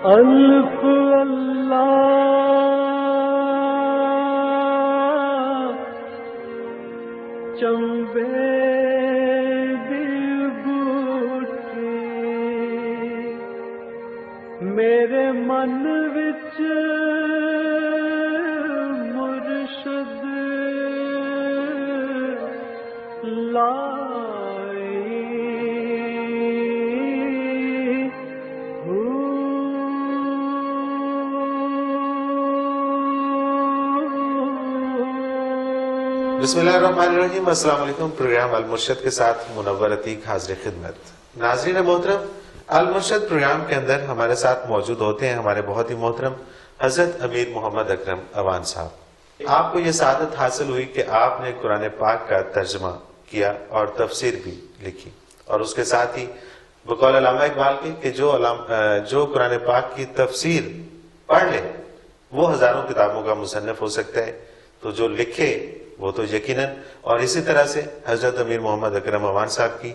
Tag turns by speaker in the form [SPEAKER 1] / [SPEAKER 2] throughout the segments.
[SPEAKER 1] الف اللہ چمبے دل بوٹی میرے من وچ مرشد لائی
[SPEAKER 2] بسم اللہ الرحمن الرحیم۔ السلام علیکم۔ پروگرام المرشد کے ساتھ منور عتیق حاضر خدمت۔ ناظرین محترم، المرشد پروگرام کے اندر ہمارے ساتھ موجود ہوتے ہیں ہمارے بہت ہی محترم حضرت امیر محمد اکرم اوان صاحب۔ آپ کو یہ سعادت حاصل ہوئی کہ آپ نے قرآن پاک کا ترجمہ کیا اور تفسیر بھی لکھی، اور اس کے ساتھ ہی بقول علامہ اقبال کے کہ جو قرآن پاک کی تفسیر پڑھ لے وہ ہزاروں کتابوں کا مصنف ہو سکتا ہے، تو جو لکھے وہ تو یقیناً۔ اور اسی طرح سے حضرت امیر محمد اکرم اوان صاحب کی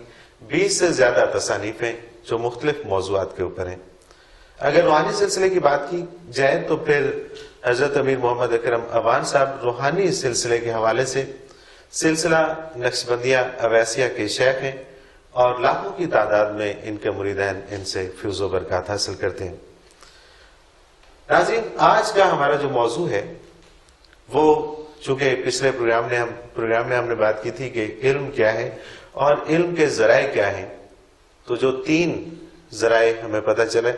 [SPEAKER 2] 20 سے زیادہ تصانیف ہیں جو مختلف موضوعات کے اوپر ہیں۔ اگر روحانی سلسلے کی بات کی جائے تو پھر حضرت امیر محمد اکرم اوان صاحب روحانی سلسلے کے حوالے سے سلسلہ نقشبندیہ اویسیہ کے شیخ ہیں، اور لاکھوں کی تعداد میں ان کے مریدین ان سے فیض و برکات حاصل کرتے ہیں۔ ناظرین، آج کا ہمارا جو موضوع ہے وہ چونکہ پچھلے پروگرام میں ہم نے بات کی تھی کہ علم کیا ہے اور علم کے ذرائع کیا ہیں، تو جو 3 ذرائع ہمیں پتہ چلے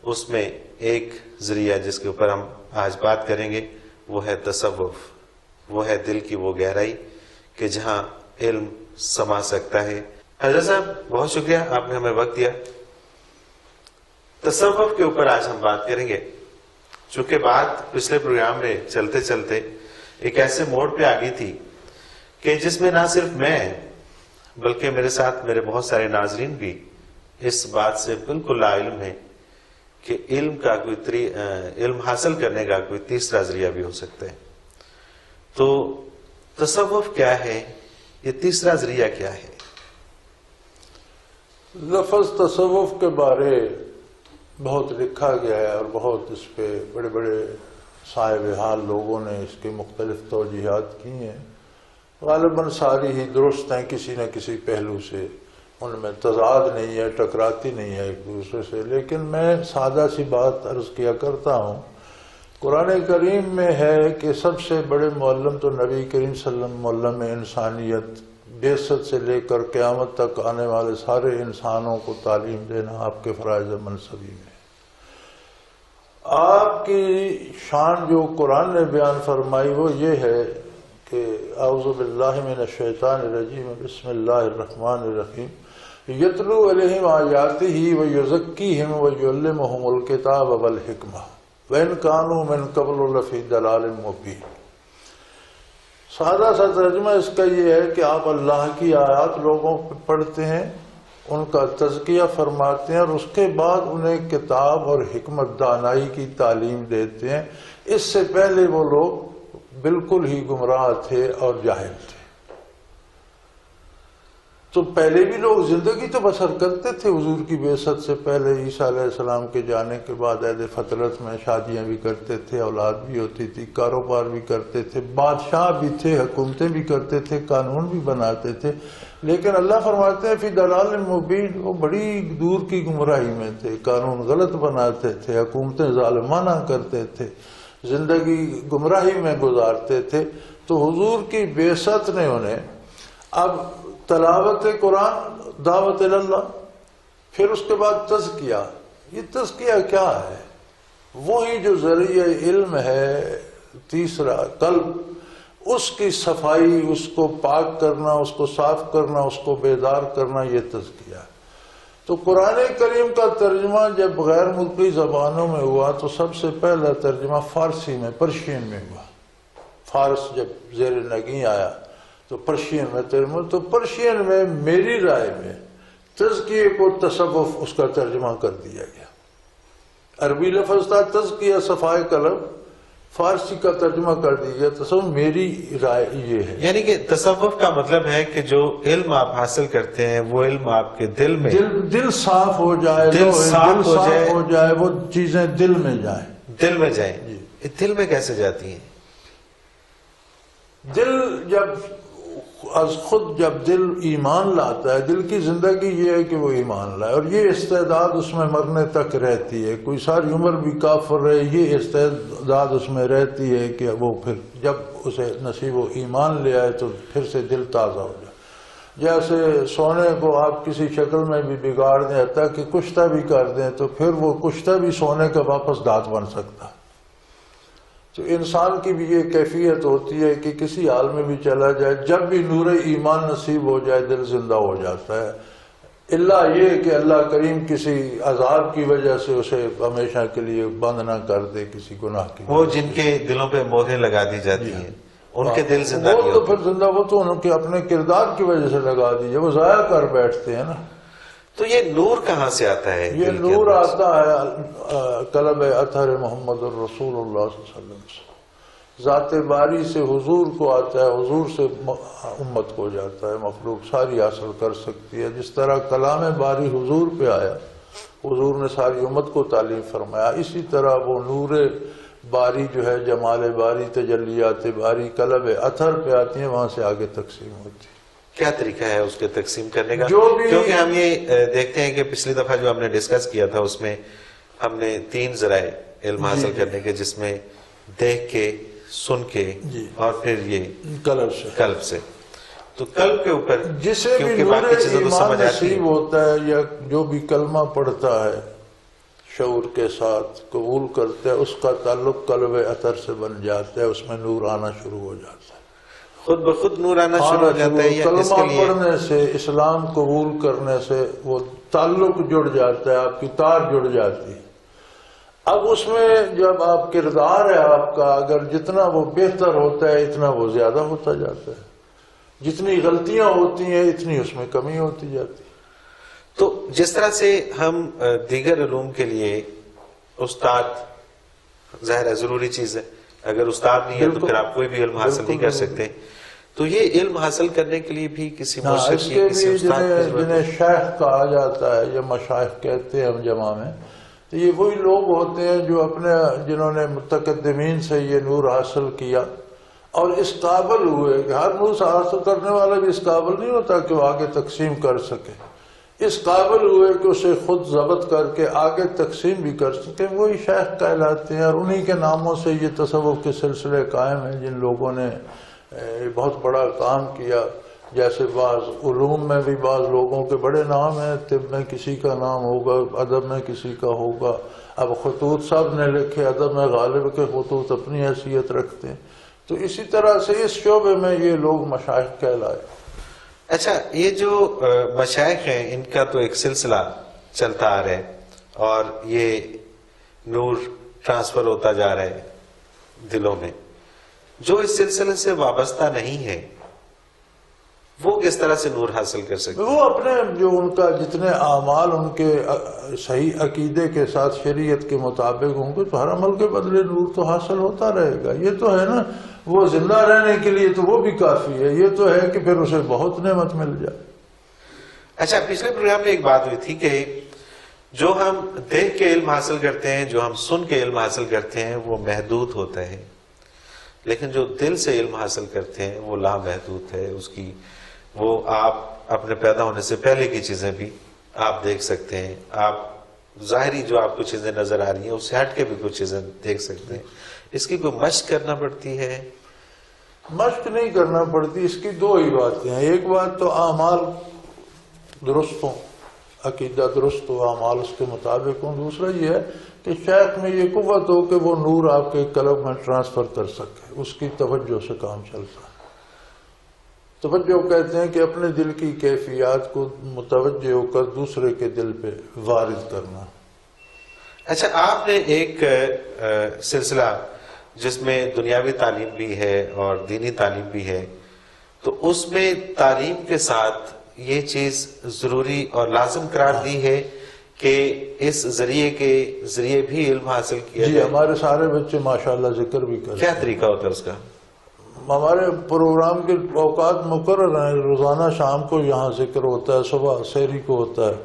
[SPEAKER 2] اس میں ایک ذریعہ جس کے اوپر ہم آج بات کریں گے وہ ہے تصوف، وہ ہے دل کی وہ گہرائی کہ جہاں علم سما سکتا ہے۔ حضرت صاحب بہت شکریہ، آپ نے ہمیں وقت دیا۔ تصوف کے اوپر آج ہم بات کریں گے، چونکہ بات پچھلے پروگرام میں چلتے چلتے ایک ایسے موڑ پہ آ گئی تھی کہ جس میں نہ صرف میں بلکہ میرے ساتھ میرے بہت سارے ناظرین بھی اس بات سے بالکل لا علم ہیں کہ علم حاصل کرنے کا کوئی تیسرا ذریعہ بھی ہو سکتا ہے۔ تو تصوف کیا ہے، یہ تیسرا ذریعہ کیا ہے؟
[SPEAKER 3] لفظ تصوف کے بارے بہت لکھا گیا ہے اور بہت اس پہ بڑے بڑے صاحب حال لوگوں نے اس کی مختلف توجیحات کی ہیں، غالباً ساری ہی درست ہیں، کسی نہ کسی پہلو سے ان میں تضاد نہیں ہے، ٹکراتی نہیں ہے ایک دوسرے سے۔ لیکن میں سادہ سی بات عرض کیا کرتا ہوں، قرآن کریم میں ہے کہ سب سے بڑے معلم تو نبی کریم صلی اللہ علیہ وسلم معلم انسانیت، بعثت سے لے کر قیامت تک آنے والے سارے انسانوں کو تعلیم دینا آپ کے فرائض منصبی میں۔ آپ کی شان جو قرآن نے بیان فرمائی وہ یہ ہے کہ اعوذ باللہ من الشیطان الرجیم بسم اللہ الرحمن الرحیم یتلو علیہم آیاتہ ویزکیہم ویعلمہم الکتاب والحکمہ وإن کانوا من قبل لفی ضلال مبین۔ سادہ سا ترجمہ اس کا یہ ہے کہ آپ اللہ کی آیات لوگوں پہ پڑھتے ہیں، ان کا تزکیہ فرماتے ہیں، اور اس کے بعد انہیں کتاب اور حکمت دانائی کی تعلیم دیتے ہیں۔ اس سے پہلے وہ لوگ بالکل ہی گمراہ تھے اور جاہل تھے۔ تو پہلے بھی لوگ زندگی تو بسر کرتے تھے حضور کی بعثت سے پہلے، عیسیٰ علیہ السلام کے جانے کے بعد عہد فطرت میں شادیاں بھی کرتے تھے، اولاد بھی ہوتی تھی، کاروبار بھی کرتے تھے، بادشاہ بھی تھے، حکومتیں بھی کرتے تھے، قانون بھی بناتے تھے۔ لیکن اللہ فرماتے ہیں فی ضلال مبین، وہ بڑی دور کی گمراہی میں تھے، قانون غلط بناتے تھے، حکومتیں ظالمانہ کرتے تھے، زندگی گمراہی میں گزارتے تھے۔ تو حضور کی بعثت نے انہیں اب تلاوت قرآن، دعوت اللہ، پھر اس کے بعد تزکیہ۔ یہ تزکیہ کیا ہے؟ وہی جو ذریعہ علم ہے تیسرا، قلب، اس کی صفائی، اس کو پاک کرنا، اس کو صاف کرنا، اس کو بیدار کرنا، یہ تزکیہ ہے۔ تو قرآن کریم کا ترجمہ جب غیر ملکی زبانوں میں ہوا تو سب سے پہلا ترجمہ فارسی میں، پرشین میں ہوا۔ فارس جب زیر نگیں آیا تو پرشین میں ترجمہ، تو پرشین میں میری رائے میں تزکیے کو تصوف اس کا ترجمہ کر دیا گیا۔ عربی لفظ تھا تزکیہ، صفائے قلب، فارسی کا ترجمہ کر دیجیے تصوف. میری رائے یہ ہے
[SPEAKER 2] یعنی کہ تصوف کا مطلب ہے کہ جو علم آپ حاصل کرتے ہیں وہ علم آپ کے دل میں
[SPEAKER 3] دل صاف ہو جائے,
[SPEAKER 2] دل صاف
[SPEAKER 3] ہو جائے, وہ چیزیں دل میں جائیں.
[SPEAKER 2] دل میں جائیں. دل میں کیسے جاتی ہیں؟
[SPEAKER 3] دل جب از خود جب دل ایمان لاتا ہے, دل کی زندگی یہ ہے کہ وہ ایمان لائے, اور یہ استعداد اس میں مرنے تک رہتی ہے. کوئی ساری عمر بھی کافر رہے, یہ استعداد اس میں رہتی ہے کہ وہ پھر جب اسے نصیب و ایمان لے آئے تو پھر سے دل تازہ ہو جائے. جیسے سونے کو آپ کسی شکل میں بھی بگاڑ دیں, حتیٰ کہ کشتہ بھی کر دیں, تو پھر وہ کشتہ بھی سونے کا واپس دھات بن سکتا ہے. تو انسان کی بھی یہ کیفیت ہوتی ہے کہ کسی حال میں بھی چلا جائے, جب بھی نور ایمان نصیب ہو جائے دل زندہ ہو جاتا ہے. اللہ یہ کہ اللہ کریم کسی عذاب کی وجہ سے اسے ہمیشہ کے لیے بند نہ کر دے کسی گناہ کی.
[SPEAKER 2] وہ جن کے دلوں پہ مہریں لگا دی جاتی ہیں ان کے دل زندہ نہیں
[SPEAKER 3] ہوتے. وہ تو پھر زندہ, وہ تو ان کے اپنے کردار کی وجہ سے لگا دیجیے, وہ ضائع کر بیٹھتے ہیں نا.
[SPEAKER 2] تو یہ نور کہاں سے آتا ہے؟
[SPEAKER 3] یہ نور آتا ہے قلب اطہر محمد الرسول اللہ صلی اللہ علیہ وسلم سے. ذات باری سے حضور کو آتا ہے, حضور سے امت کو جاتا ہے, مخلوق ساری حاصل کر سکتی ہے. جس طرح کلام باری حضور پہ آیا, حضور نے ساری امت کو تعلیم فرمایا, اسی طرح وہ نور باری جو ہے, جمال باری, تجلیات باری قلب اطہر پہ آتی ہیں, وہاں سے آگے تقسیم ہوتی ہے.
[SPEAKER 2] کیا طریقہ ہے اس کے تقسیم کرنے کا؟
[SPEAKER 3] جو بھی
[SPEAKER 2] کیونکہ ہم یہ دیکھتے ہیں کہ پچھلی دفعہ جو ہم نے ڈسکس کیا تھا اس میں ہم نے 3 ذرائع علم حاصل کرنے کے, جس میں دیکھ کے, سن کے, اور پھر یہ قلب سے. تو قلب کے اوپر
[SPEAKER 3] جسے بھی نور ایمان نصیب ہوتا ہے یا جو بھی کلمہ پڑھتا ہے شعور کے ساتھ قبول کرتا ہے, اس کا تعلق قلب اطہر سے بن جاتا ہے, اس میں نور آنا شروع ہو جاتا ہے.
[SPEAKER 2] خود بخود نور آنا شروع ہو جاتا ہے یا اس کے لیے؟
[SPEAKER 3] کلمہ پڑھنے سے, اسلام قبول کرنے سے وہ تعلق جڑ جاتا ہے, آپ کی تار جڑ جاتی ہے. اب اس میں جب آپ کردار ہے آپ کا, اگر جتنا وہ بہتر ہوتا ہے اتنا وہ زیادہ ہوتا جاتا ہے, جتنی غلطیاں ہوتی ہیں اتنی اس میں کمی ہوتی جاتی ہے.
[SPEAKER 2] تو جس طرح سے ہم دیگر علوم کے لیے استاد ظاہر ہے ضروری چیز ہے, اگر استاد نہیں ہے تو پھر آپ کوئی بھی علم حاصل نہیں کر سکتے. تو یہ علم حاصل کرنے کے لیے بھی کسی مرشد کی, کسی استاد کی ضرورت ہے.
[SPEAKER 3] جنہیں شیخ کہا جاتا ہے یا مشائخ کہتے ہیں ہم جمع میں, تو یہ وہی لوگ ہوتے ہیں جو جنہوں نے متقدمین سے یہ نور حاصل کیا اور اس قابل ہوئے کہ ہر نور حاصل کرنے والا بھی اس قابل نہیں ہوتا کہ وہ آگے تقسیم کر سکے. اس قابل ہوئے کہ اسے خود ضبط کر کے آگے تقسیم بھی کر سکے, وہی شیخ کہلاتے ہیں. اور انہی کے ناموں سے یہ تصوف کے سلسلے قائم ہیں جن لوگوں نے بہت بڑا کام کیا. جیسے بعض علوم میں بھی بعض لوگوں کے بڑے نام ہیں, طب میں کسی کا نام ہوگا, ادب میں کسی کا ہوگا. اب خطوط سب نے لکھے, ادب میں غالب کے خطوط اپنی حیثیت رکھتے ہیں. تو اسی طرح سے اس شعبے میں یہ لوگ مشائخ کہلائے.
[SPEAKER 2] اچھا, یہ جو مشائخ ہیں ان کا تو ایک سلسلہ چلتا آ رہا ہے اور یہ نور ٹرانسفر ہوتا جا رہا ہے دلوں میں. جو اس سلسلے سے وابستہ نہیں ہے وہ کس طرح سے نور حاصل کر سکتے ہیں؟
[SPEAKER 3] وہ اپنے جو ان کا جتنے اعمال ان کے صحیح عقیدے کے ساتھ شریعت کے مطابق ہوں گے تو ہر عمل کے بدلے نور تو حاصل ہوتا رہے گا. یہ تو ہے نا, وہ زندہ رہنے کے لیے تو وہ بھی کافی ہے. یہ تو ہے کہ پھر اسے بہت نعمت مل جائے.
[SPEAKER 2] اچھا, پچھلے پروگرام میں ایک بات ہوئی تھی کہ جو ہم دیکھ کے علم حاصل کرتے ہیں, جو ہم سن کے علم حاصل کرتے ہیں وہ محدود ہوتا ہے, لیکن جو دل سے علم حاصل کرتے ہیں وہ لامحدود ہے. اس کی وہ آپ اپنے پیدا ہونے سے پہلے کی چیزیں بھی آپ دیکھ سکتے ہیں. آپ ظاہری جو آپ کو چیزیں نظر آ رہی ہیں اس سے ہٹ کے بھی کچھ چیزیں دیکھ سکتے ہیں. اس کی کوئی مشق کرنا پڑتی ہے؟
[SPEAKER 3] مشق نہیں کرنا پڑتی. اس کی 2 ہی باتیں ہیں. ایک بات تو اعمال درست ہوں, عقیدہ درست ہو, اعمال اس کے مطابق ہوں. دوسرا یہ ہے کہ شیخ میں یہ قوت ہو کہ وہ نور آپ کے قلب میں ٹرانسفر کر سکے. اس کی توجہ سے کام چلتا ہے. توجہ کہتے ہیں کہ اپنے دل کی کیفیات کو متوجہ ہو کر دوسرے کے دل پہ وارد کرنا.
[SPEAKER 2] اچھا, آپ نے ایک سلسلہ جس میں دنیاوی تعلیم بھی ہے اور دینی تعلیم بھی ہے, تو اس میں تعلیم کے ساتھ یہ چیز ضروری اور لازم قرار دی ہے کہ اس ذریعے بھی علم حاصل کیا
[SPEAKER 3] جی
[SPEAKER 2] جائے؟
[SPEAKER 3] ہمارے سارے بچے ماشاءاللہ ذکر بھی کرتے
[SPEAKER 2] کیا
[SPEAKER 3] ہیں.
[SPEAKER 2] طریقہ ہوتا ہے اس کا؟
[SPEAKER 3] ہمارے پروگرام کے اوقات مقرر ہیں. روزانہ شام کو یہاں ذکر ہوتا ہے, صبح سحری کو ہوتا ہے,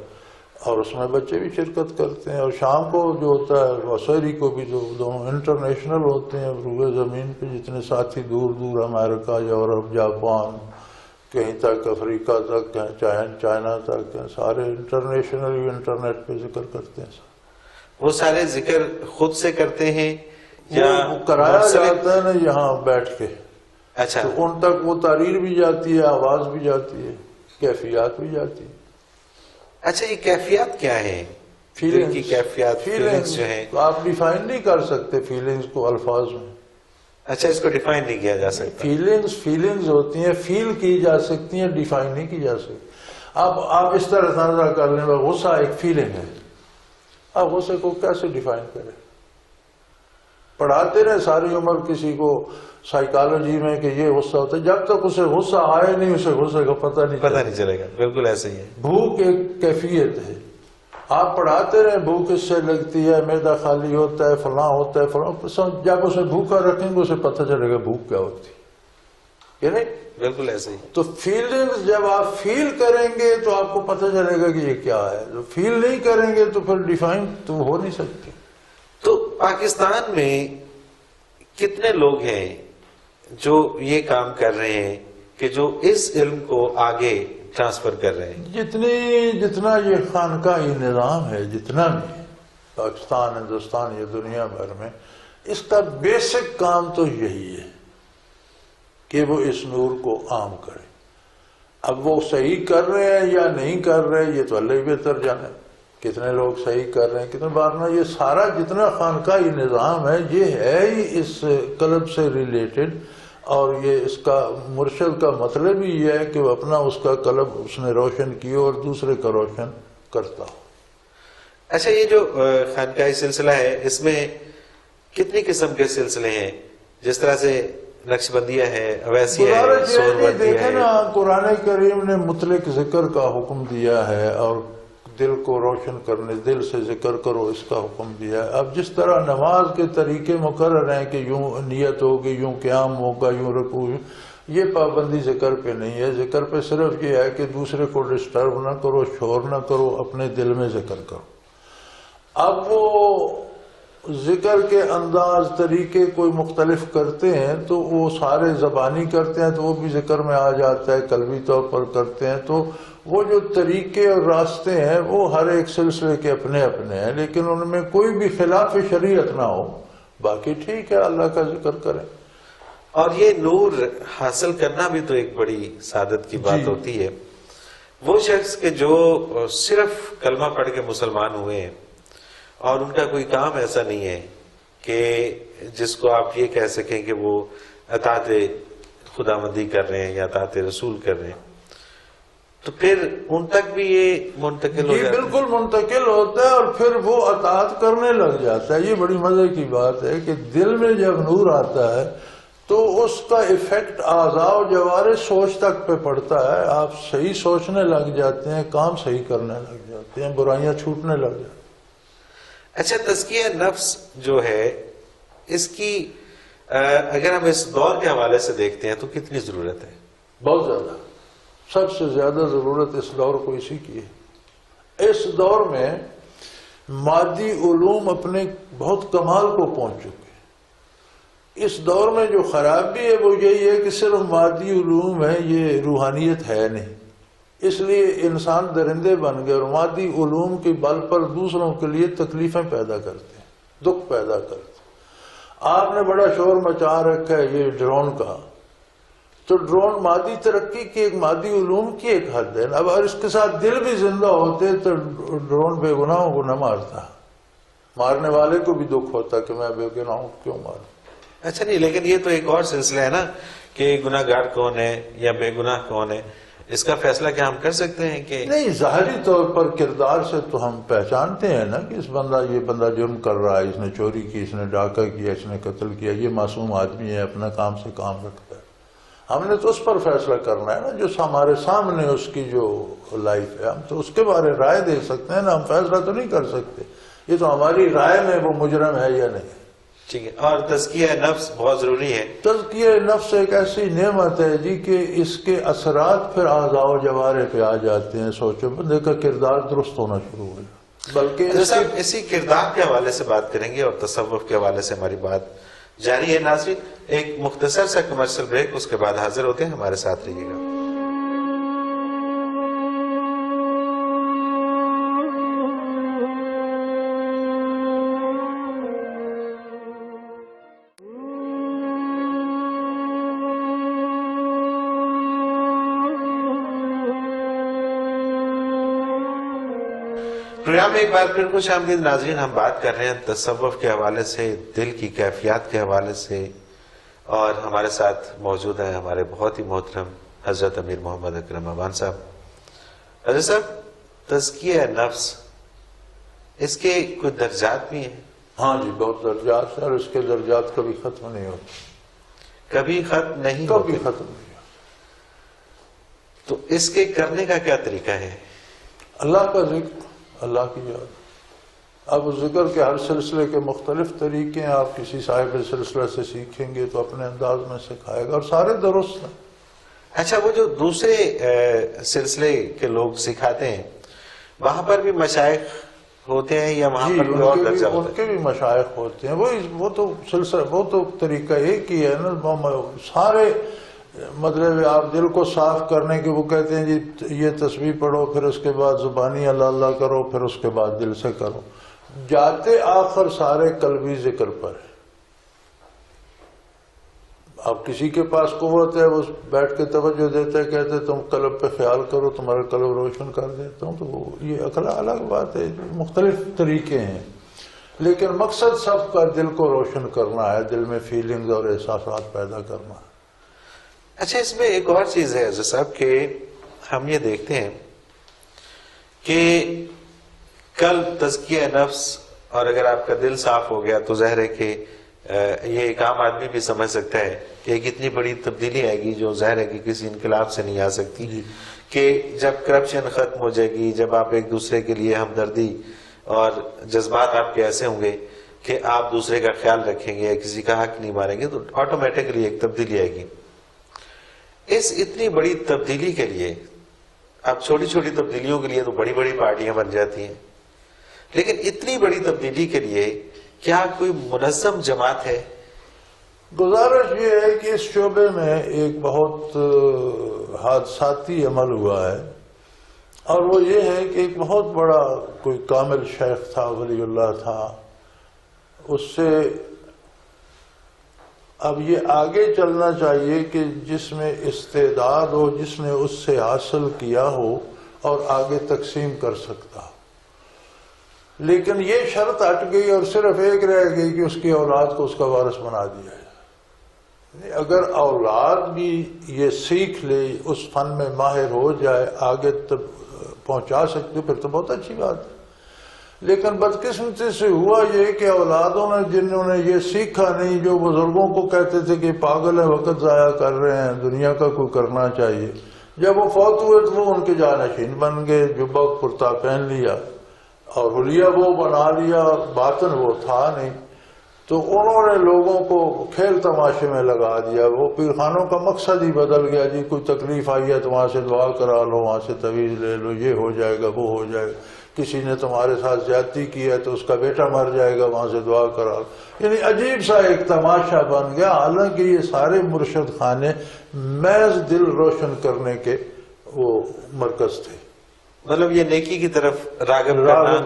[SPEAKER 3] اور اس میں بچے بھی شرکت کرتے ہیں. اور شام کو جو ہوتا ہے وہ سحری کو بھی, جو دونوں انٹرنیشنل ہوتے ہیں روئے زمین پہ جتنے ساتھی دور دور امریکہ, یورپ, جاپان, کہیں تک افریقہ تک, چائنا تک, سارے انٹرنیشنل انٹرنیٹ پہ ذکر کرتے ہیں.
[SPEAKER 2] وہ سارے ذکر خود سے کرتے ہیں یا
[SPEAKER 3] وہ کرایا جاتا ہے نا یہاں بیٹھ کے,
[SPEAKER 2] اچھا
[SPEAKER 3] تو ان تک وہ تحریر بھی جاتی ہے, آواز بھی جاتی ہے, کیفیات بھی جاتی ہے.
[SPEAKER 2] اچھا یہ کیفیات کیا ہے؟ دل کی کیفیات, فیلنگز جو ہیں
[SPEAKER 3] آپ ڈیفائن نہیں کر سکتے فیلنگز کو الفاظ میں.
[SPEAKER 2] اچھا اس کو ڈیفائن نہیں کیا جا سکتا.
[SPEAKER 3] فیلنگز ہوتی ہیں, فیل کی جا سکتی ہیں, ڈیفائن نہیں کی جا سکتی. آپ اس طرح اندازہ کر لیں, غصہ ایک فیلنگ ہے, آپ غصے کو کیسے ڈیفائن کریں؟ پڑھاتے رہے ساری عمر کسی کو سائیکالوجی میں کہ یہ غصہ ہوتا ہے, جب تک اسے غصہ آئے نہیں اسے غصے کا پتہ نہیں
[SPEAKER 2] چلے گا. بالکل ایسے ہی ہے.
[SPEAKER 3] بھوک ایک کیفیت ہے, آپ پڑھاتے رہے بھوک اس سے لگتی ہے, معدہ خالی ہوتا ہے, فلاں ہوتا ہے, فلاں, جب اسے بھوکا رکھیں گے اسے پتہ چلے گا بھوک کیا ہوتی ہے, نہیں؟
[SPEAKER 2] بالکل ایسے ہی.
[SPEAKER 3] تو فیلنگز جب آپ فیل کریں گے تو آپ کو پتہ چلے گا کہ یہ کیا ہے. جو فیل نہیں کریں گے تو پھر ڈیفائن تو ہو نہیں سکتی.
[SPEAKER 2] تو پاکستان میں کتنے لوگ ہیں جو یہ کام کر رہے ہیں کہ جو اس علم کو آگے ٹرانسفر کر رہے ہیں؟
[SPEAKER 3] جتنا یہ خانقاہی نظام ہے, جتنا بھی پاکستان, ہندوستان, یہ دنیا بھر میں, اس کا بیسک کام تو یہی ہے کہ وہ اس نور کو عام کرے. اب وہ صحیح کر رہے ہیں یا نہیں کر رہے یہ تو اللہ ہی بہتر جانے. کتنے لوگ صحیح کر رہے ہیں, کتنے بار نہ, یہ سارا جتنا خانقاہی نظام ہے یہ ہے ہی اس قلب سے ریلیٹڈ, اور یہ اس کا مرشد کا مطلب ہی یہ ہے کہ وہ اپنا اس کا قلب اس نے روشن کیے اور دوسرے کا روشن کرتا ہو.
[SPEAKER 2] اچھا یہ جو خانقاہی سلسلہ ہے اس میں کتنی قسم کے سلسلے ہیں؟ جس طرح سے نقش بندیہ ہے, اویسیہ ہے, سور بندیہ
[SPEAKER 3] دیکھیں
[SPEAKER 2] ہے.
[SPEAKER 3] نا, قرآن کریم نے مطلق ذکر کا حکم دیا ہے اور دل کو روشن کرنے, دل سے ذکر کرو, اس کا حکم دیا ہے. اب جس طرح نماز کے طریقے مقرر ہیں کہ یوں نیت ہوگی, یوں قیام ہوگا, یوں رکوع, یہ پابندی ذکر پہ نہیں ہے. ذکر پہ صرف یہ ہے کہ دوسرے کو ڈسٹرب نہ کرو, شور نہ کرو, اپنے دل میں ذکر کرو. اب وہ ذکر کے انداز طریقے کوئی مختلف کرتے ہیں تو وہ سارے زبانی کرتے ہیں تو وہ بھی ذکر میں آ جاتا ہے, قلبی طور پر کرتے ہیں تو وہ جو طریقے اور راستے ہیں وہ ہر ایک سلسلے کے اپنے اپنے ہیں, لیکن ان میں کوئی بھی خلاف شریعت نہ ہو. باقی ٹھیک ہے, اللہ کا ذکر کریں.
[SPEAKER 2] اور یہ نور حاصل کرنا بھی تو ایک بڑی سعادت کی بات ہوتی ہے. وہ شخص کہ جو صرف کلمہ پڑھ کے مسلمان ہوئے ہیں اور ان کا کوئی کام ایسا نہیں ہے کہ جس کو آپ یہ کہہ سکیں کہ وہ اطاعت خداوندی کر رہے ہیں یا اطاعت رسول کر رہے ہیں, تو پھر ان تک بھی یہ منتقل ہو جاتا ہے.
[SPEAKER 3] یہ بالکل منتقل ہوتا ہے اور پھر وہ اطاعت کرنے لگ جاتا ہے. یہ بڑی مزے کی بات ہے کہ دل میں جب نور آتا ہے تو اس کا ایفیکٹ اعضاء و جوارح سوچ تک پہ پڑتا ہے. آپ صحیح سوچنے لگ جاتے ہیں, کام صحیح کرنے لگ جاتے ہیں, برائیاں چھوٹنے لگ جاتی ہیں.
[SPEAKER 2] اچھا تزکیہ نفس جو ہے اس کی اگر ہم اس دور کے حوالے سے دیکھتے ہیں تو کتنی ضرورت ہے؟
[SPEAKER 3] بہت زیادہ, سب سے زیادہ ضرورت اس دور کو اسی کی ہے. اس دور میں مادی علوم اپنے بہت کمال کو پہنچ چکے. اس دور میں جو خرابی ہے وہ یہی ہے کہ صرف مادی علوم ہے, یہ روحانیت ہے نہیں. اس لیے انسان درندے بن گئے اور مادی علوم کے بل پر دوسروں کے لیے تکلیفیں پیدا کرتے ہیں, دکھ پیدا کرتے ہیں. آپ نے بڑا شور مچا رکھا ہے یہ ڈرون کا, تو ڈرون مادی ترقی کی ایک, مادی علوم کی ایک حد ہے. اب اگر اس کے ساتھ دل بھی زندہ ہوتے تو ڈرون بے گناہوں کو نہ مارتا, مارنے والے کو بھی دکھ ہوتا کہ میں بے گناہوں کو کیوں ماروں.
[SPEAKER 2] اچھا نہیں, لیکن یہ تو ایک اور سلسلہ ہے نا کہ گناہ گار کون ہے یا بے گناہ کون ہے, اس کا فیصلہ کیا ہم کر سکتے ہیں کہ
[SPEAKER 3] نہیں؟ ظاہری طور پر کردار سے تو ہم پہچانتے ہیں نا کہ یہ بندہ جرم کر رہا ہے, اس نے چوری کی, اس نے ڈاکہ کیا, اس نے قتل کیا, یہ معصوم آدمی ہے, اپنا کام سے کام رکھتا ہے. ہم نے تو اس پر فیصلہ کرنا ہے نا جو ہمارے سامنے اس کی جو لائف ہے، ہم تو اس کے بارے رائے دے سکتے ہیں نا، ہم فیصلہ تو نہیں کر سکتے. یہ تو ہماری رائے میں وہ مجرم ہے یا نہیں.
[SPEAKER 2] ٹھیک ہے. اور تزکیہ نفس بہت ضروری ہے.
[SPEAKER 3] تزکیہ نفس ایک ایسی نعمت ہے جی کہ اس کے اثرات پھر اعضاء و جوارح پہ آ جاتے ہیں. سوچو بندے کا کردار درست ہونا شروع ہو جائے. بلکہ
[SPEAKER 2] اسی کردار کے حوالے سے بات کریں گے اور تصوف کے حوالے سے ہماری بات جاری ہے. ناظرین ایک مختصر سا کمرشل بریک، اس کے بعد حاضر ہوتے ہیں، ہمارے ساتھ رہیے گا. پروگرام میں ایک بار پھر خوش آمدید ناظرین. ہم بات کر رہے ہیں تصوف کے حوالے سے، دل کی کیفیات کے حوالے سے، اور ہمارے ساتھ موجود ہیں ہمارے بہت ہی محترم حضرت امیر محمد اکرم امان صاحب. حضرت صاحب، تزکیہ نفس، اس کے کوئی درجات بھی ہیں؟
[SPEAKER 3] ہاں جی، بہت درجات ہیں، اور اس کے درجات کبھی ختم نہیں ہوتے.
[SPEAKER 2] کبھی ختم نہیں
[SPEAKER 3] کبھی
[SPEAKER 2] ہوتے؟
[SPEAKER 3] ختم نہیں ہوتے.
[SPEAKER 2] تو اس کے کرنے کا کیا طریقہ ہے؟
[SPEAKER 3] اللہ کا ذکر، اللہ کی یاد. اب اس ذکر کے ہر سلسلے کے مختلف طریقے ہیں. آپ کسی صاحب سلسلہ سے سیکھیں گے تو اپنے انداز میں سکھائے گا، اور سارے درست ہیں.
[SPEAKER 2] اچھا، وہ جو دوسرے سلسلے کے لوگ سکھاتے ہیں، وہاں پر بھی مشائخ ہوتے ہیں یا وہاں پر کوئی اور درجہ ہوتا ہے؟
[SPEAKER 3] ان کے بھی مشائخ ہوتے ہیں. وہ تو سلسلہ، وہ تو طریقہ ایک ہی ہے نا. سارے مطلب آپ دل کو صاف کرنے کے، وہ کہتے ہیں جی یہ تسبیح پڑھو، پھر اس کے بعد زبانی اللہ اللہ کرو، پھر اس کے بعد دل سے کرو. جاتے آخر سارے قلبی ذکر پر ہے. اب کسی کے پاس قوت ہے، وہ بیٹھ کے توجہ دیتا ہے، کہتے ہیں تم قلب پہ خیال کرو، تمہارا قلب روشن کر دیتا ہوں. تو یہ الگ بات ہے. مختلف طریقے ہیں، لیکن مقصد سب کا دل کو روشن کرنا ہے، دل میں فیلنگز اور احساسات پیدا کرنا ہے.
[SPEAKER 2] اچھا، اس میں ایک اور چیز ہے حضرت صاحب کہ ہم یہ دیکھتے ہیں کہ کل تزکیہ نفس، اور اگر آپ کا دل صاف ہو گیا تو ظاہر ہے کہ یہ ایک عام آدمی بھی سمجھ سکتا ہے کہ ایک اتنی بڑی تبدیلی آئے گی جو ظاہر ہے کہ کسی انقلاب سے نہیں آ سکتی. کہ جب کرپشن ختم ہو جائے گی، جب آپ ایک دوسرے کے لیے ہمدردی اور جذبات آپ کے ایسے ہوں گے کہ آپ دوسرے کا خیال رکھیں گے یا کسی کا حق نہیں ماریں گے، تو آٹومیٹکلی ایک تبدیلی آئے گی. اس اتنی بڑی تبدیلی کے لیے، اب چھوٹی چھوٹی تبدیلیوں کے لیے تو بڑی بڑی پارٹیاں بن جاتی ہیں، لیکن اتنی بڑی تبدیلی کے لیے کیا کوئی منظم جماعت ہے؟
[SPEAKER 3] گزارش یہ ہے کہ اس شعبے میں ایک بہت حادثاتی عمل ہوا ہے، اور وہ یہ ہے کہ ایک بہت بڑا کوئی کامل شیخ تھا، ولی اللہ تھا. اس سے اب یہ آگے چلنا چاہیے کہ جس میں استعداد ہو، جس نے اس سے حاصل کیا ہو اور آگے تقسیم کر سکتا ہو. لیکن یہ شرط ہٹ گئی اور صرف ایک رہ گئی کہ اس کی اولاد کو اس کا وارث بنا دیا جائے. اگر اولاد بھی یہ سیکھ لے، اس فن میں ماہر ہو جائے، آگے پہنچا سکتے، پھر تو بہت اچھی بات ہے. لیکن بدقسمتی سے ہوا یہ کہ اولادوں نے، جنہوں نے یہ سیکھا نہیں، جو بزرگوں کو کہتے تھے کہ پاگل ہے، وقت ضائع کر رہے ہیں، دنیا کا کوئی کرنا چاہیے، جب وہ فوت ہوئے تو وہ ان کے جانشین بن گئے. جبہ کرتا پہن لیا اور حلیہ وہ بنا لیا، باطن وہ تھا نہیں. تو انہوں نے لوگوں کو کھیل تماشے میں لگا دیا. وہ پیر خانوں کا مقصد ہی بدل گیا. جی کوئی تکلیف آئی ہے تو وہاں سے دعا کرا لو، وہاں سے تویز لے لو، یہ ہو جائے گا، وہ ہو جائے گا. کسی نے تمہارے ساتھ زیادتی کی ہے تو اس کا بیٹا مر جائے گا، وہاں سے دعا کرا لو. یعنی عجیب سا ایک تماشا بن گیا. حالانکہ یہ سارے مرشد خانے محض دل روشن کرنے کے وہ مرکز تھے.
[SPEAKER 2] مطلب یہ نیکی کی طرف راغب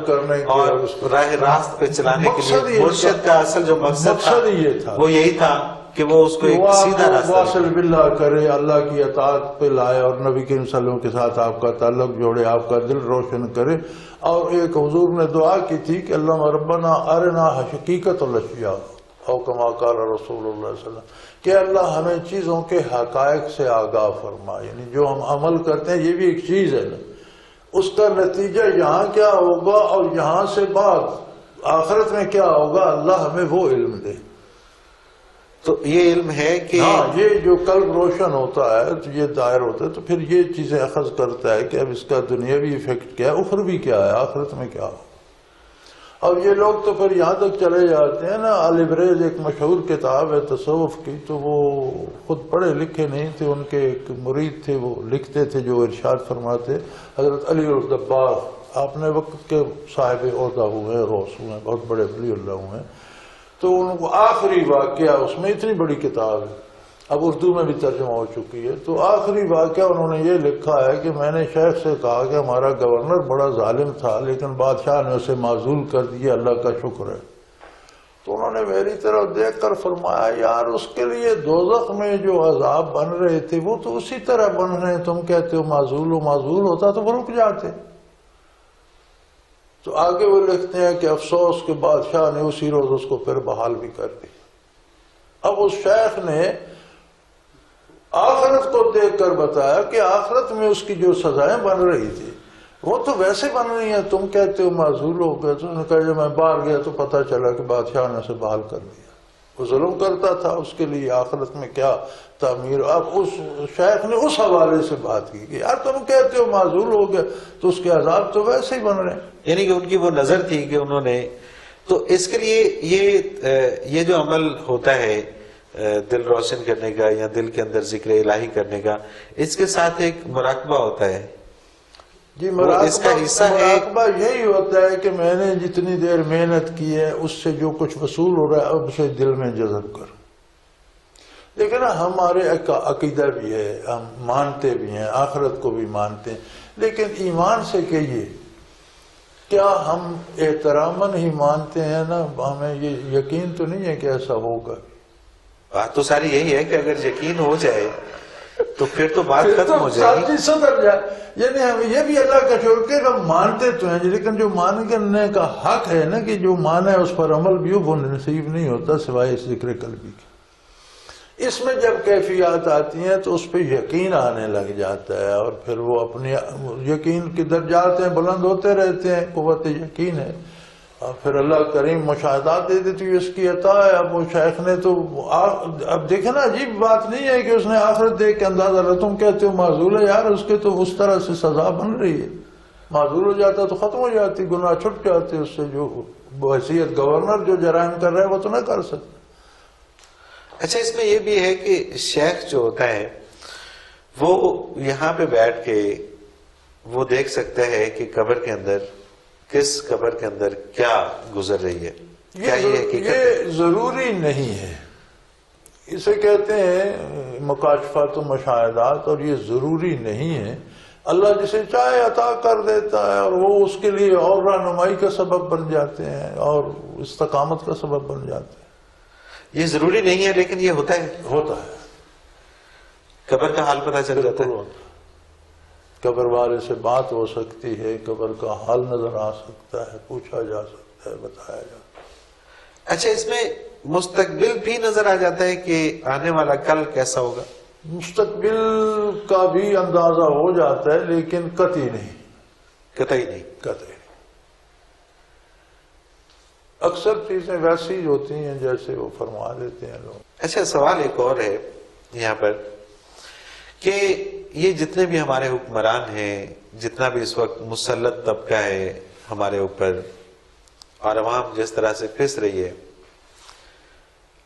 [SPEAKER 2] کرنے اور راہ راست پہ چلانے کے لیے مرشد کا اصل جو مقصد تھا وہ یہی تھا کہ وہ اس کو ایک سیدھا راستہ
[SPEAKER 3] واصل باللہ کرے، اللہ کی اطاعت پہ لائے اور نبی کریم صلی اللہ علیہ وسلم کے ساتھ آپ کا تعلق جوڑے، آپ کا دل روشن کرے. اور ایک حضور نے دعا کی تھی کہ اللہ ربنا ارنا حقیقت الاشیاء او کما قال رسول اللہ صلی اللہ علیہ وسلم، کہ اللہ ہمیں چیزوں کے حقائق سے آگاہ فرما. یعنی جو ہم عمل کرتے ہیں یہ بھی ایک چیز ہے نا، اس کا نتیجہ یہاں کیا ہوگا اور یہاں سے بعد آخرت میں کیا ہوگا، اللہ ہمیں وہ علم دے.
[SPEAKER 2] تو یہ علم ہے کہ
[SPEAKER 3] ہاں یہ جو قلب روشن ہوتا ہے تو یہ دائر ہوتا ہے، تو پھر یہ چیزیں اخذ کرتا ہے کہ اب اس کا دنیاوی ایفیکٹ کیا ہے، اخروی کیا ہے، آخرت میں کیا ہو۔ اب یہ لوگ تو پھر یہاں تک چلے جاتے ہیں نا، البریز ایک مشہور کتاب ہے تصوف کی، تو وہ خود پڑھے لکھے نہیں تھے، ان کے ایک مرید تھے، وہ لکھتے تھے جو ارشاد فرماتے، حضرت علی الدباغ اپنے وقت کے صاحب عہدہ ہوئے ہیں، روس ہوئے ہیں، بہت بڑے ولی اللہ ہوئے ہیں، تو ان کو آخری واقعہ، اس میں اتنی بڑی کتاب ہے، اب اردو میں بھی ترجمہ ہو چکی ہے، تو آخری واقعہ انہوں نے یہ لکھا ہے کہ میں نے شیخ سے کہا کہ ہمارا گورنر بڑا ظالم تھا لیکن بادشاہ نے اسے معزول کر دیا، اللہ کا شکر ہے۔ تو انہوں نے میری طرف دیکھ کر فرمایا یار اس کے لیے دوزخ میں جو عذاب بن رہے تھے وہ تو اسی طرح بن رہے ہیں، تم کہتے ہو معزول ہوتا تو وہ رک جاتے۔ تو آگے وہ لکھتے ہیں کہ افسوس کہ بادشاہ نے اسی روز اس کو پھر بحال بھی کر دیا۔ اب اس شیخ نے آخرت کو دیکھ کر بتایا کہ آخرت میں اس کی جو سزائیں بن رہی تھی وہ تو ویسے بن رہی ہیں، تم کہتے ہو معزول ہو گئے۔ تو انہوں نے کہا جب میں باہر گیا تو پتہ چلا کہ بادشاہ نے اسے بحال کر دیا، وہ ظلم کرتا تھا، اس کے لیے آخرت میں کیا تعمیر۔ اب اس شیخ نے اس حوالے سے بات کی کہ یار تم کہتے ہو معزول ہو گئے تو اس کے عذاب تو ویسے ہی بن رہے ہیں،
[SPEAKER 2] یعنی کہ ان کی وہ نظر تھی کہ انہوں نے، تو اس کے لیے یہ جو عمل ہوتا ہے دل روشن کرنے کا یا دل کے اندر ذکر الہی کرنے کا، اس کے ساتھ ایک مراقبہ ہوتا ہے
[SPEAKER 3] جی
[SPEAKER 2] اس کا حصہ ہے۔
[SPEAKER 3] مراقبہ یہی ہوتا ہے کہ میں نے جتنی دیر محنت کی ہے اس سے جو کچھ وصول ہو رہا ہے اب اسے دل میں جذب کروں۔ لیکن ہمارے عقیدہ بھی ہے، ہم مانتے بھی ہیں، آخرت کو بھی مانتے ہیں، لیکن ایمان سے کہیے کیا ہم احتراماً ہی مانتے ہیں نا، ہمیں یہ یقین تو نہیں ہے کہ ایسا ہوگا۔
[SPEAKER 2] بات تو ساری یہی ہے کہ اگر یقین ہو جائے تو پھر تو بات ختم ہو جائے گی۔
[SPEAKER 3] صدر جائے، یعنی ہمیں یہ بھی اللہ کا شکر کہ ہم مانتے تو ہیں لیکن جو ماننے کا حق ہے نا کہ جو مانا ہے اس پر عمل بھی ہو، وہ نصیب نہیں ہوتا سوائے اس ذکر قلبی کے۔ اس میں جب کیفیات آتی ہیں تو اس پہ یقین آنے لگ جاتا ہے، اور پھر وہ اپنے یقین کی درجات ہیں بلند ہوتے رہتے ہیں، قوت یقین ہے، اور پھر اللہ کریم مشاہدات دے دیتی ہے، اس کی عطا ہے۔ اب وہ شیخ نے تو اب دیکھیں نا، عجیب بات نہیں ہے کہ اس نے آخرت دیکھ کے اندازہ لگا، تم کہتے ہو معزول ہے، یار اس کے تو اس طرح سے سزا بن رہی ہے، معزول ہو جاتا تو ختم ہو جاتی، گناہ چھٹ جاتے اس سے، جو بحیثیت گورنر جو جرائم کر رہا ہے وہ تو نہ کر سکتا۔
[SPEAKER 2] اچھا اس میں یہ بھی ہے کہ شیخ جو ہوتا ہے وہ یہاں پہ بیٹھ کے وہ دیکھ سکتا ہے کہ قبر کے اندر، کس قبر کے اندر کیا گزر رہی ہے، کیا یہ حقیقت ہے؟
[SPEAKER 3] یہ ضروری نہیں ہے، اسے کہتے ہیں مکاشفات و مشاہدات، اور یہ ضروری نہیں ہے۔ اللہ جسے چاہے عطا کر دیتا ہے اور وہ اس کے لیے اور رہنمائی کا سبب بن جاتے ہیں اور استقامت کا سبب بن جاتے ہیں۔
[SPEAKER 2] یہ ضروری نہیں ہے لیکن یہ ہوتا ہے،
[SPEAKER 3] ہوتا ہے،
[SPEAKER 2] قبر کا حال پتہ چل جاتا ہے۔
[SPEAKER 3] قبر والے سے بات ہو سکتی ہے، قبر کا حال نظر آ سکتا ہے، پوچھا جا سکتا ہے، بتایا جاتا ہے۔
[SPEAKER 2] اچھا اس میں مستقبل بھی نظر آ جاتا ہے کہ آنے والا کل کیسا ہوگا؟
[SPEAKER 3] مستقبل کا بھی اندازہ ہو جاتا ہے لیکن قطعی نہیں،
[SPEAKER 2] قطعی نہیں۔
[SPEAKER 3] قطعی نہیں۔ اکثر چیزیں ویسی ہی ہوتی ہیں جیسے وہ فرما دیتے ہیں لوگ۔
[SPEAKER 2] اچھا سوال ایک اور ہے یہاں پر کہ یہ جتنے بھی ہمارے حکمران ہیں، جتنا بھی اس وقت مسلط طبقہ ہے ہمارے اوپر، اور عوام جس طرح سے پھنس رہی ہے،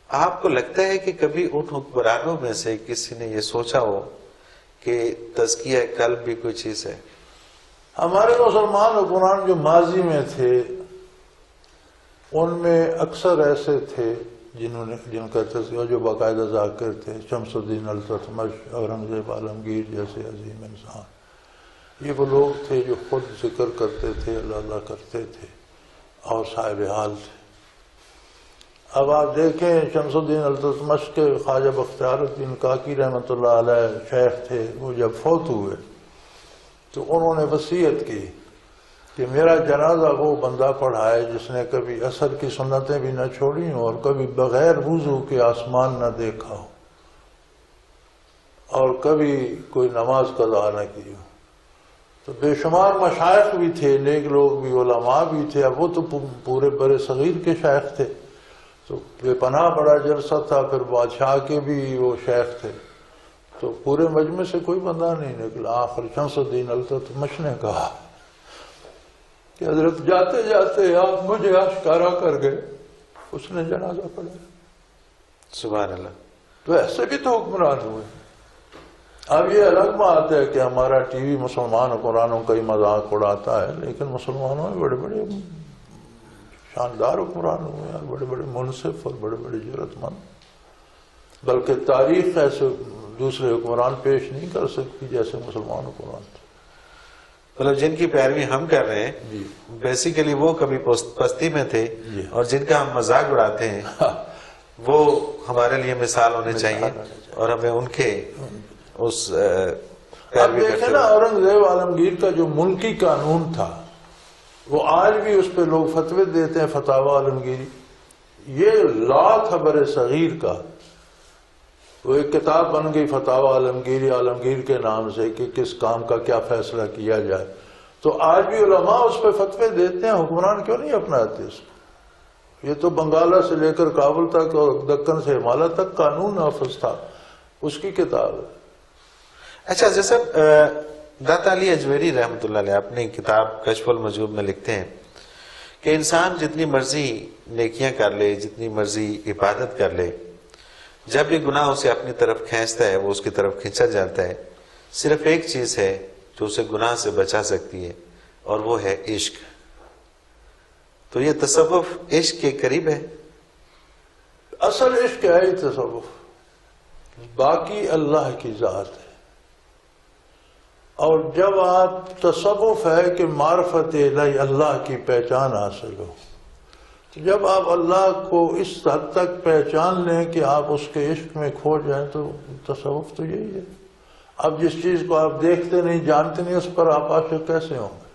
[SPEAKER 2] آپ کو لگتا ہے کہ کبھی ان حکمرانوں میں سے کسی نے یہ سوچا ہو کہ تزکیہ قلب بھی کوئی چیز ہے؟
[SPEAKER 3] ہمارے مسلمان حکمران جو ماضی میں تھے ان میں اکثر ایسے تھے جن کا تذکیہ، جو باقاعدہ ذاکر تھے، شمس الدین التتمش، اورنگزیب عالمگیر جیسے عظیم انسان، یہ وہ لوگ تھے جو خود ذکر کرتے تھے، اللہ اللہ کرتے تھے اور صاحب حال تھے۔ اب آپ دیکھیں شمس الدین التتمش کے خواجہ بختیار الدین کاکی رحمۃ اللہ علیہ شیخ تھے، وہ جب فوت ہوئے تو انہوں نے وصیت کی کہ میرا جنازہ وہ بندہ پڑھائے جس نے کبھی عصر کی سنتیں بھی نہ چھوڑی ہوں اور کبھی بغیر وضو کے آسمان نہ دیکھا ہو اور کبھی کوئی نماز قضا نہ کی ہو۔ تو بے شمار مشائخ بھی تھے، نیک لوگ بھی، علماء بھی تھے، اب وہ تو پورے برے صغیر کے شیخ تھے، تو بے پناہ بڑا جلسہ تھا، پھر بادشاہ کے بھی وہ شیخ تھے، تو پورے مجمع سے کوئی بندہ نہیں نکلا۔ آخر شمس الدین التمش نے کہا کہ حضرت جاتے جاتے آپ مجھے آشکارا کر گئے، اس نے جنازہ پڑھا۔
[SPEAKER 2] سبحان اللہ۔
[SPEAKER 3] تو ایسے بھی تو حکمران ہوئے۔ اب یہ الگ بات ہے کہ ہمارا ٹی وی مسلمان حکمرانوں کا ہی مذاق اڑاتا ہے، لیکن مسلمانوں میں بڑے بڑے شاندار حکمران ہوئے ہیں، بڑے بڑے منصف اور بڑے بڑے جرأت مند، بلکہ تاریخ ایسے دوسرے حکمران پیش نہیں کر سکتی جیسے مسلمان حکمران تھے۔
[SPEAKER 2] مطلب جن کی پیروی ہم کر رہے ہیں
[SPEAKER 3] جی
[SPEAKER 2] بیسیکلی وہ کبھی پستی میں تھے،
[SPEAKER 3] جی
[SPEAKER 2] اور جن کا ہم مذاق اڑاتے ہیں وہ ہمارے لیے مثال ہونے چاہیے، اور ہمیں ان کے اس
[SPEAKER 3] اب
[SPEAKER 2] پیروی
[SPEAKER 3] دیکھیں
[SPEAKER 2] کرتے
[SPEAKER 3] نا،
[SPEAKER 2] ہوئے۔
[SPEAKER 3] اورنگزیب عالمگیر کا جو ملکی قانون تھا وہ آج بھی اس پہ لوگ فتوے دیتے ہیں، فتاوی عالمگیری۔ یہ لا تھا بر صغیر کا، وہ ایک کتاب بن گئی فتاوی عالمگیری، عالمگیر کے نام سے، کہ کس کام کا کیا فیصلہ کیا جائے۔ تو آج بھی علماء اس پہ فتوے دیتے ہیں، حکمران کیوں نہیں اپناتے اس کو؟ یہ تو بنگالہ سے لے کر کابل تک اور دکن سے ہمالیہ تک قانون نافذ تھا، اس کی کتاب ہے۔
[SPEAKER 2] اچھا جیسا داتا علی اجویری رحمۃ اللہ علیہ اپنی کتاب کشف المجوب میں لکھتے ہیں کہ انسان جتنی مرضی نیکیاں کر لے، جتنی مرضی عبادت کر لے، جب یہ گناہ اسے اپنی طرف کھینچتا ہے، وہ اس کی طرف کھینچا جاتا ہے، صرف ایک چیز ہے جو اسے گناہ سے بچا سکتی ہے، اور وہ ہے عشق۔ تو یہ تصوف عشق کے قریب ہے؟
[SPEAKER 3] اصل عشق ہے ہی تصوف، باقی اللہ کی ذات ہے۔ اور جب آپ تصوف ہے کہ معرفت الہی، اللہ کی پہچان حاصل ہو، تو جب آپ اللہ کو اس حد تک پہچان لیں کہ آپ اس کے عشق میں کھو جائیں، تو تصوف تو یہی ہے۔ اب جس چیز کو آپ دیکھتے نہیں، جانتے نہیں، اس پر آپ عاشق کیسے ہوں گے؟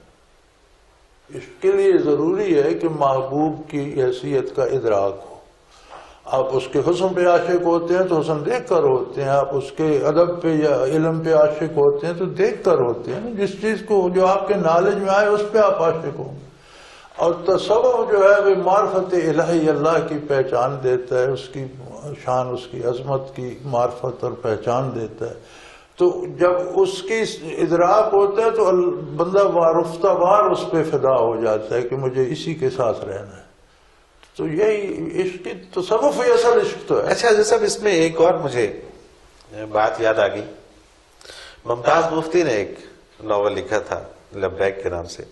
[SPEAKER 3] اس کے لیے ضروری ہے کہ محبوب کی حیثیت کا ادراک ہو۔ آپ اس کے حسن پہ عاشق ہوتے ہیں تو حسن دیکھ کر ہوتے ہیں، آپ اس کے ادب پہ یا علم پہ عاشق ہوتے ہیں تو دیکھ کر ہوتے ہیں۔ جس چیز کو جو آپ کے نالج میں آئے اس پہ آپ عاشق ہوں گے۔ اور تصوف جو ہے وہ معرفت الہی، اللہ کی پہچان دیتا ہے، اس کی شان، اس کی عظمت کی معرفت اور پہچان دیتا ہے۔ تو جب اس کی ادراک ہوتا ہے تو بندہ وارفتہ وار اس پہ فدا ہو جاتا ہے کہ مجھے اسی کے ساتھ رہنا ہے۔ تو یہی عشق کی تصوف ہی اصل عشق تو ہے۔
[SPEAKER 2] اچھا جیسا اس میں ایک اور مجھے بات یاد آ گئی، ممتاز مفتی نے ایک ناول لکھا تھا لبیک کے نام سے،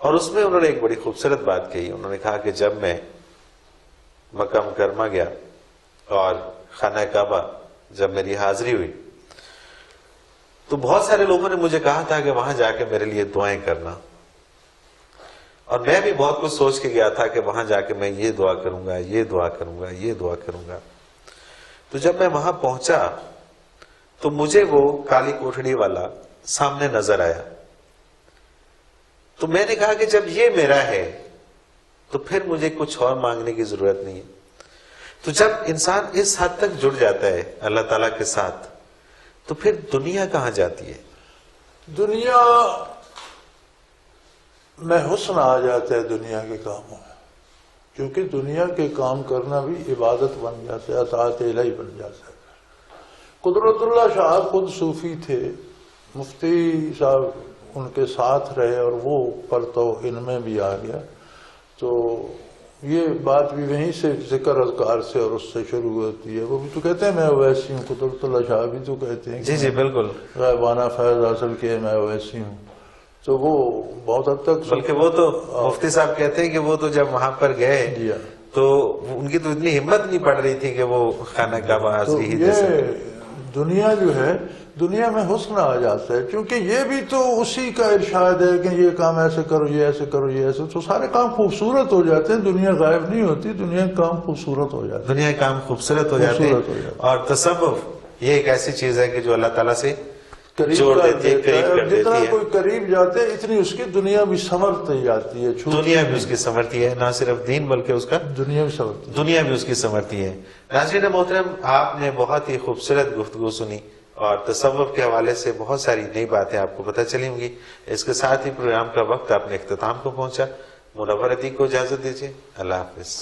[SPEAKER 2] اور اس میں انہوں نے ایک بڑی خوبصورت بات کہی۔ انہوں نے کہا کہ جب میں مکہ مکرمہ گیا اور خانہ کعبہ جب میری حاضری ہوئی تو بہت سارے لوگوں نے مجھے کہا تھا کہ وہاں جا کے میرے لیے دعائیں کرنا، اور میں بھی بہت کچھ سوچ کے گیا تھا کہ وہاں جا کے میں یہ دعا کروں گا، یہ دعا کروں گا، یہ دعا کروں گا۔ تو جب میں وہاں پہنچا تو مجھے وہ کالی کوٹھڑی والا سامنے نظر آیا، تو میں نے کہا کہ جب یہ میرا ہے تو پھر مجھے کچھ اور مانگنے کی ضرورت نہیں ہے۔ تو جب انسان اس حد تک جڑ جاتا ہے اللہ تعالیٰ کے ساتھ تو پھر دنیا کہاں جاتی ہے؟
[SPEAKER 3] دنیا میں حسن آ جاتا ہے دنیا کے کاموں میں، کیونکہ دنیا کے کام کرنا بھی عبادت بن جاتا ہے، اطاعت الہی بن جاتا ہے۔ قدرت اللہ شاہ خود صوفی تھے، مفتی صاحب ان کے ساتھ رہے اور وہ پرتو ان میں بھی آ گیا۔ تو یہ بات بھی وہیں سے ذکر اذکار سے اور اس سے شروع ہوتی ہے۔ وہ بھی تو کہتے ہیں میں اویسی ہوں، قدرت اللہ شاہ بھی تو کہتے ہیں
[SPEAKER 2] جی جی بالکل،
[SPEAKER 3] غائبانہ فیض حاصل کیے میں اویسی ہوں۔ تو وہ بہت حد تک
[SPEAKER 2] بلکہ وہ تو مفتی صاحب کہتے ہیں کہ وہ تو جب وہاں پر گئے
[SPEAKER 3] جی
[SPEAKER 2] تو ان کی تو اتنی ہمت نہیں پڑ رہی تھی کہ وہ خانہ کعبہ
[SPEAKER 3] تو
[SPEAKER 2] حاضری ہی دے سکتے۔
[SPEAKER 3] یہ دنیا جو ہے، دنیا میں حسن آ جاتا ہے، کیونکہ یہ بھی تو اسی کا ارشاد ہے کہ یہ کام ایسے کرو، یہ ایسے کرو، یہ ایسے، تو سارے کام خوبصورت ہو جاتے ہیں۔ دنیا غائب نہیں ہوتی، دنیا کے کام خوبصورت ہو جاتے ہیں،
[SPEAKER 2] دنیا کے کام خوبصورت ہو جاتے
[SPEAKER 3] خوبصورت ہو
[SPEAKER 2] ہیں،
[SPEAKER 3] جاتے
[SPEAKER 2] اور تصوف یہ ایک ایسی چیز ہے کہ جو اللہ تعالیٰ سے
[SPEAKER 3] قریب
[SPEAKER 2] جوڑ
[SPEAKER 3] کر
[SPEAKER 2] دیتی ہے،
[SPEAKER 3] دیتا ہے۔
[SPEAKER 2] قریب
[SPEAKER 3] اور
[SPEAKER 2] کر دیتی
[SPEAKER 3] جتنا
[SPEAKER 2] ہے۔
[SPEAKER 3] کوئی قریب جاتے ہیں اتنی اس کی دنیا بھی سنورتی جاتی ہے، چھوٹی
[SPEAKER 2] دنیا بھی اس کی سنورتی ہے، نہ صرف دین بلکہ اس کا
[SPEAKER 3] دنیا بھی سنورتی ہے۔
[SPEAKER 2] دنیا بھی اس کی سنورتی ہے۔ ناظرین محترم، آپ نے بہت ہی خوبصورت گفتگو سنی اور تصوف کے حوالے سے بہت ساری نئی باتیں آپ کو پتہ چلی ہوں گی۔ اس کے ساتھ ہی پروگرام کا وقت اپنے اختتام کو پہنچا۔ منور عتیق کو اجازت دیجیے، اللہ حافظ۔